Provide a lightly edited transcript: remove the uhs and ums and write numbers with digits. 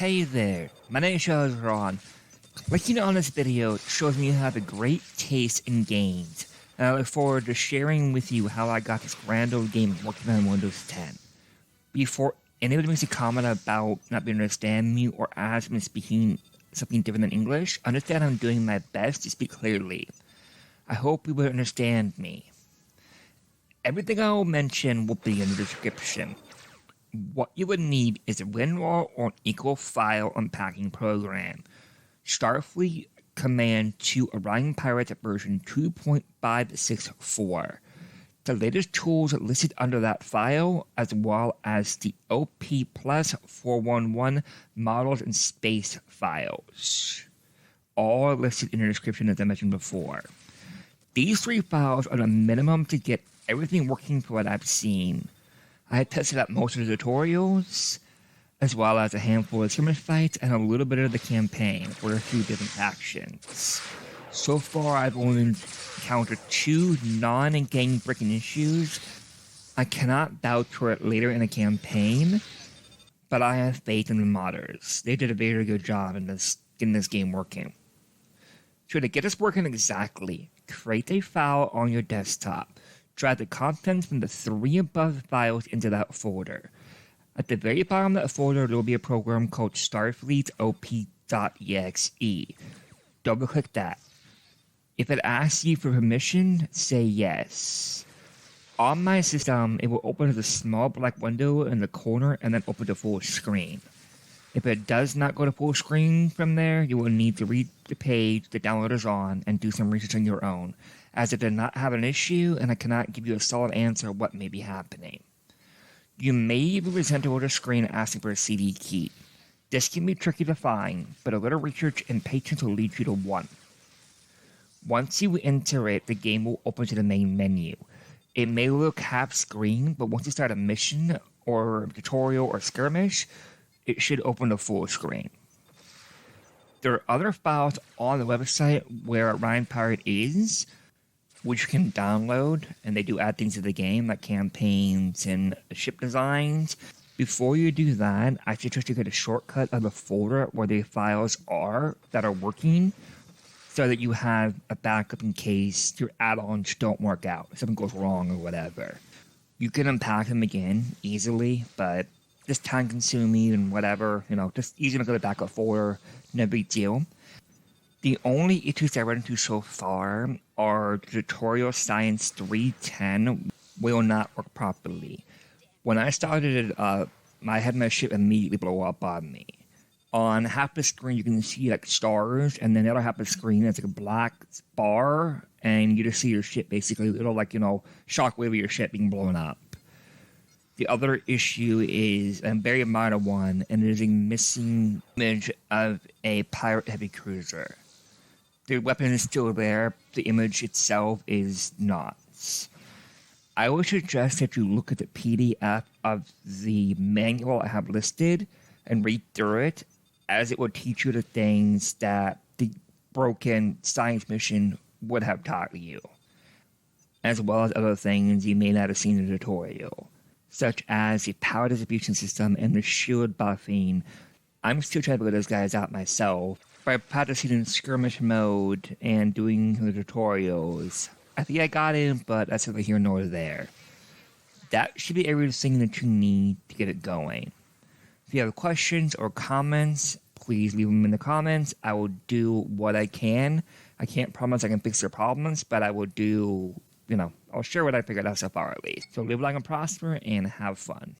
Hey there, my name is Javora. Clicking on this video shows me you have a great taste in games, and I look forward to sharing with you how I got this grand old game working on Windows 10. Before anybody makes a comment about not being able to understand me or ask me speaking something different than English, understand I'm doing my best to speak clearly. I hope you will understand me. Everything I will mention will be in the description. What you would need is a Winrar or an equal file unpacking program. Starfleet Command to Orion Pirates version 2.564. The latest tools listed under that file, as well as the OP Plus 411 models and space files. All are listed in the description as I mentioned before. These three files are the minimum to get everything working for what I've seen. I had tested out most of the tutorials, as well as a handful of skirmish fights and a little bit of the campaign for a few different factions. So far, I've only encountered 2 non-game breaking issues. I cannot vouch for it later in the campaign, but I have faith in the modders. They did a very good job in getting this game working. So to get this working exactly, create a file on your desktop. Drag the contents from the 3 above files into that folder. At the very bottom of that folder, there will be a program called starfleet op.exe. Double click that. If it asks you for permission, say yes. On my system, it will open as a small black window in the corner and then open to full screen. If it does not go to full screen from there, you will need to read the page the download is on and do some research on your own, as it did not have an issue and I cannot give you a solid answer of what may be happening. You may be presented with a screen asking for a CD key. This can be tricky to find, but a little research and patience will lead you to one. Once you enter it, the game will open to the main menu. It may look half screen, but once you start a mission or tutorial or skirmish, it should open to full screen. There are other files on the website where Orion Pirate is, which you can download, and they do add things to the game, like campaigns and ship designs. Before you do that, I suggest you get a shortcut of the folder where the files are that are working, so that you have a backup in case your add-ons don't work out, if something goes wrong or whatever. You can unpack them again easily, but just time-consuming and whatever, just easy to go to the backup folder, no big deal. The only issues I run into so far are tutorial science 310 will not work properly. When I started it up, I had my ship immediately blow up on me. On half the screen, you can see like stars, and then the other half of the screen is like a black bar, and you just see your ship basically, it'll shockwave of your ship being blown up. The other issue is a very minor one, and it is a missing image of a pirate heavy cruiser. The weapon is still there, the image itself is not. I would suggest that you look at the PDF of the manual I have listed and read through it, as it will teach you the things that the broken science mission would have taught you, as well as other things you may not have seen in the tutorial, such as the power distribution system and the shield buffing. I'm still trying to figure those guys out myself. By practicing in skirmish mode and doing the tutorials, I think I got it, but that's neither here nor there. That should be everything that you need to get it going. If you have questions or comments, please leave them in the comments. I will do what I can. I can't promise I can fix your problems, but I will do, I'll share what I figured out so far at least. So live long and prosper and have fun.